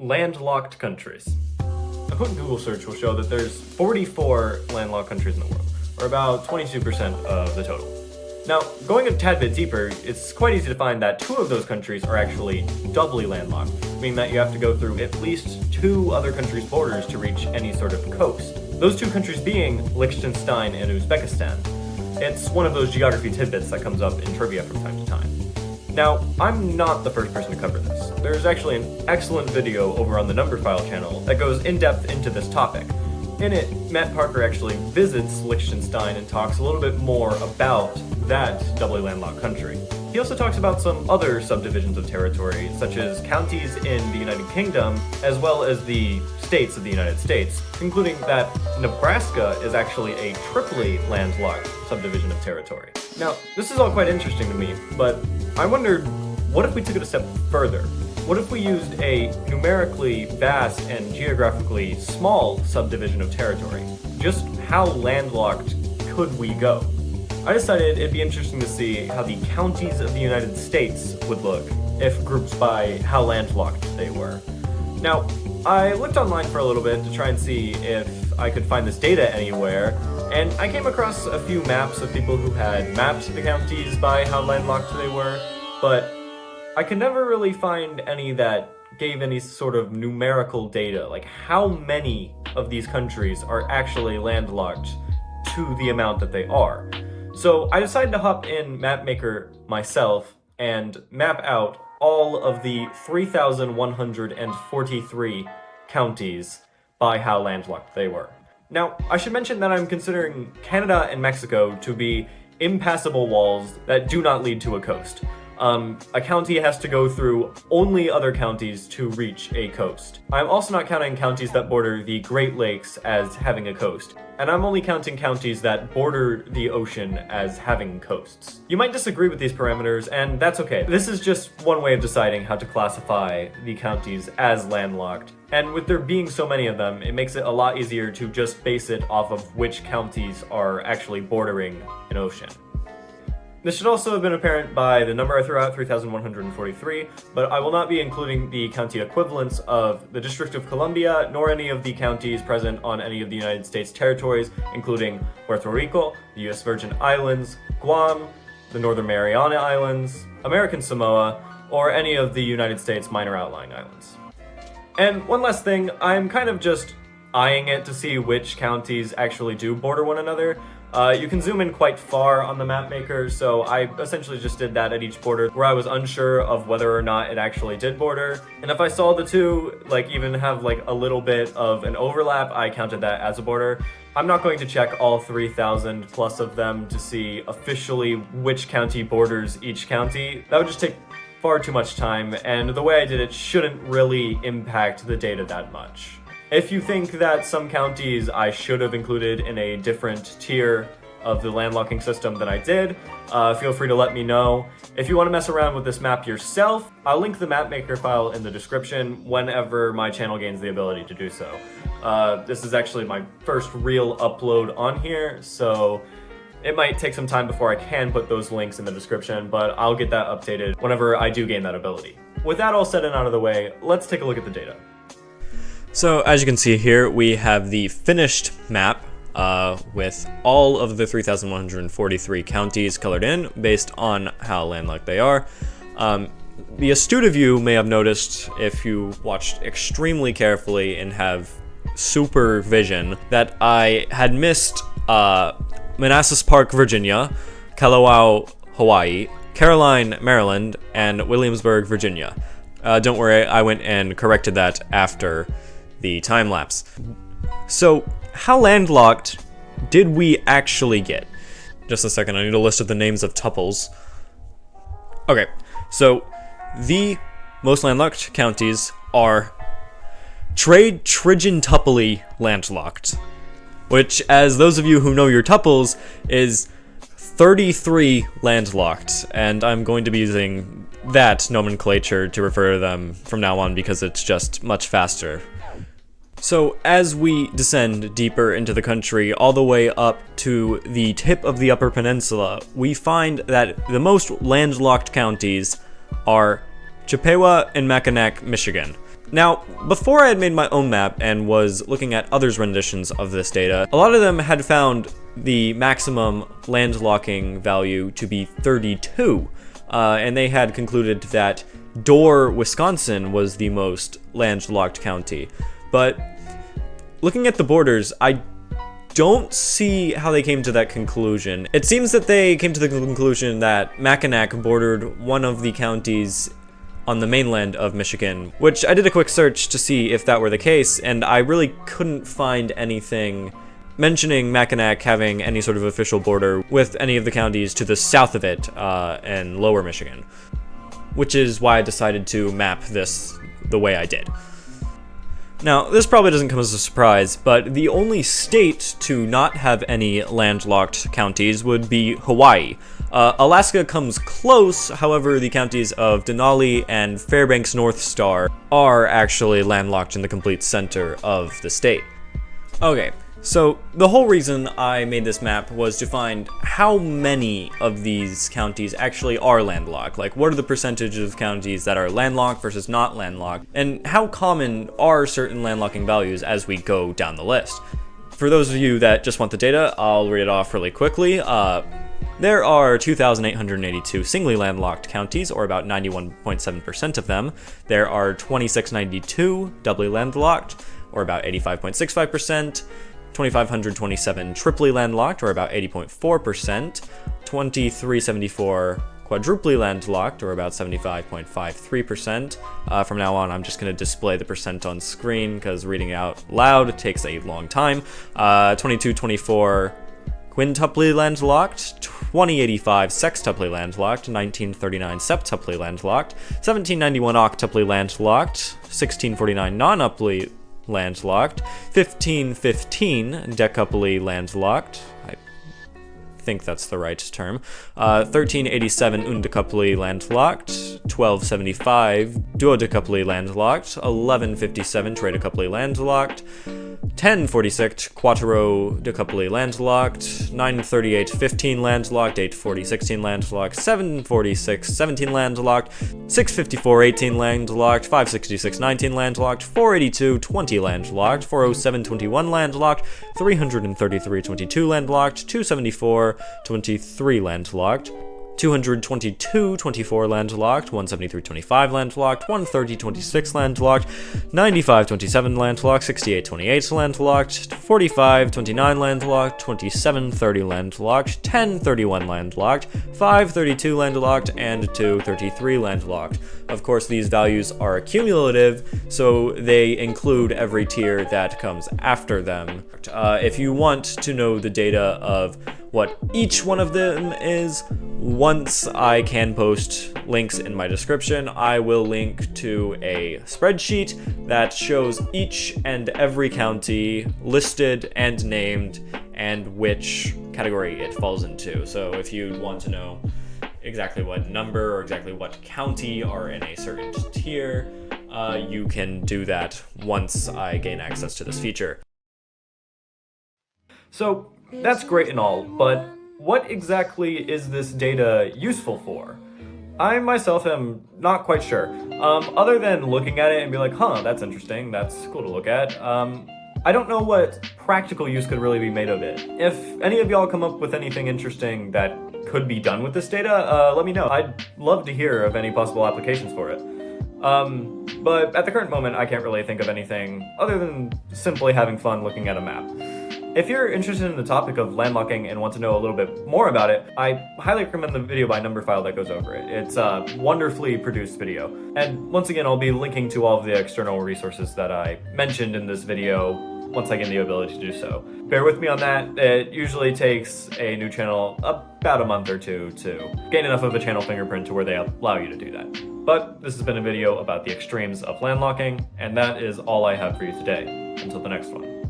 Landlocked countries. A quick Google search will show that there's 44 landlocked countries in the world, or about 22% of the total. Now, going a tad bit deeper, it's quite easy to find that 2 of those countries are actually doubly landlocked, meaning that you have to go through at least 2 other countries' borders to reach any sort of coast. Those 2 countries being Liechtenstein and Uzbekistan. It's one of those geography tidbits that comes up in trivia from time to time. Now, I'm not the first person to cover this. There's actually an excellent video over on the Numberphile channel that goes in depth into this topic. In it, Matt Parker actually visits Liechtenstein and talks a little bit more about that doubly landlocked country. He also talks about some other subdivisions of territory, such as counties in the United Kingdom, as well as the states of the United States, including that Nebraska is actually a triply landlocked subdivision of territory. Now, this is all quite interesting to me, but I wondered, what if we took it a step further? What if we used a numerically vast and geographically small subdivision of territory? Just how landlocked could we go? I decided it'd be interesting to see how the counties of the United States would look if grouped by how landlocked they were. Now, I looked online for a little bit to try and see if I could find this data anywhere, and I came across a few maps of people who had mapped the counties by how landlocked they were, but I could never really find any that gave any sort of numerical data, like how many of these countries are actually landlocked to the amount that they are. So I decided to hop in MapMaker myself and map out all of the 3,143 counties by how landlocked they were. Now, I should mention that I'm considering Canada and Mexico to be impassable walls that do not lead to a coast. A county has to go through only other counties to reach a coast. I'm also not counting counties that border the Great Lakes as having a coast, and I'm only counting counties that border the ocean as having coasts. You might disagree with these parameters, and that's okay. This is just one way of deciding how to classify the counties as landlocked, and with there being so many of them, it makes it a lot easier to just base it off of which counties are actually bordering an ocean. This should also have been apparent by the number I threw out, 3,143, but I will not be including the county equivalents of the District of Columbia, nor any of the counties present on any of the United States territories, including Puerto Rico, the U.S. Virgin Islands, Guam, the Northern Mariana Islands, American Samoa, or any of the United States minor outlying islands. And one last thing, I'm kind of just eyeing it to see which counties actually do border one another. You can zoom in quite far on the map maker, so I essentially just did that at each border where I was unsure of whether or not it actually did border. And if I saw the two, even have a little bit of an overlap, I counted that as a border. I'm not going to check all 3,000 plus of them to see officially which county borders each county. That would just take far too much time, and the way I did it shouldn't really impact the data that much. If you think that some counties I should have included in a different tier of the landlocking system than I did, feel free to let me know. If you want to mess around with this map yourself, I'll link the mapmaker file in the description whenever my channel gains the ability to do so. This is actually my first real upload on here, so it might take some time before I can put those links in the description, but I'll get that updated whenever I do gain that ability. With that all said and out of the way, let's take a look at the data. So as you can see here, we have the finished map with all of the 3,143 counties colored in based on how landlocked they are. The astute of you may have noticed, if you watched extremely carefully and have supervision, that I had missed Manassas Park, Virginia, Kalawao, Hawaii, Caroline, Maryland, and Williamsburg, Virginia. Don't worry, I went and corrected that after the time lapse. So, how landlocked did we actually get? Just a second, I need a list of the names of tuples. Okay, so the most landlocked counties are trigentuply landlocked, which, as those of you who know your tuples, is 33 landlocked, and I'm going to be using that nomenclature to refer to them from now on because it's just much faster. So as we descend deeper into the country, all the way up to the tip of the Upper Peninsula, we find that the most landlocked counties are Chippewa and Mackinac, Michigan. Now, before I had made my own map and was looking at others' renditions of this data, a lot of them had found the maximum landlocking value to be 32, and they had concluded that Dorr, Wisconsin was the most landlocked county. But looking at the borders, I don't see how they came to that conclusion. It seems that they came to the conclusion that Mackinac bordered one of the counties on the mainland of Michigan, which I did a quick search to see if that were the case, and I really couldn't find anything mentioning Mackinac having any sort of official border with any of the counties to the south of it in lower Michigan, which is why I decided to map this the way I did. Now, this probably doesn't come as a surprise, but the only state to not have any landlocked counties would be Hawaii. Alaska comes close, however, the counties of Denali and Fairbanks North Star are actually landlocked in the complete center of the state. Okay, so the whole reason I made this map was to find how many of these counties actually are landlocked. Like, what are the percentages of counties that are landlocked versus not landlocked, and how common are certain landlocking values as we go down the list. For those of you that just want the data, I'll read it off really quickly. There are 2,882 singly landlocked counties, or about 91.7% of them. There are 2,692 doubly landlocked, or about 85.65%. 2,527 triply landlocked, or about 80.4%, 2,374 quadruply landlocked, or about 75.53%. From now on, I'm just going to display the percent on screen because reading out loud takes a long time. 2,224 quintuply landlocked, 2085 sextuply landlocked, 1939 septuply landlocked, 1791 octuply landlocked, 1649 nonuply landlocked, 1515 decuply landlocked, I think that's the right term, 1387 undecuply landlocked, 1275 duodecuply landlocked, 1157 tridecuply landlocked, 1046 quattro decuply landlocked, 938 15 landlocked, 840 16 landlocked, 746 17 landlocked, 654 18 landlocked, 566 19 landlocked, 482 20 landlocked, 407 21 landlocked, 333 22 landlocked, 274 23 landlocked, 222 24 landlocked, 173 25 landlocked, 130 26 landlocked, 95 27 landlocked, 68 28 landlocked, 45 29 landlocked, 27 30 landlocked, 10 31 landlocked, 5 32 landlocked, and 2 33 landlocked. Of course, these values are cumulative, so they include every tier that comes after them. If you want to know the data of what each one of them is, once I can post links in my description, I will link to a spreadsheet that shows each and every county listed and named and which category it falls into. So if you want to know exactly what number or exactly what county are in a certain tier, you can do that once I gain access to this feature. So that's great and all, but what exactly is this data useful for? I myself am not quite sure. Other than looking at it and be like, huh, that's interesting, that's cool to look at, I don't know what practical use could really be made of it. If any of y'all come up with anything interesting that could be done with this data, let me know. I'd love to hear of any possible applications for it. But at the current moment, I can't really think of anything other than simply having fun looking at a map. If you're interested in the topic of landlocking and want to know a little bit more about it, I highly recommend the video by Numberphile that goes over it. It's a wonderfully produced video. And once again, I'll be linking to all of the external resources that I mentioned in this video once I get the ability to do so. Bear with me on that. It usually takes a new channel about a month or two to gain enough of a channel fingerprint to where they allow you to do that. But this has been a video about the extremes of landlocking, and that is all I have for you today. Until the next one.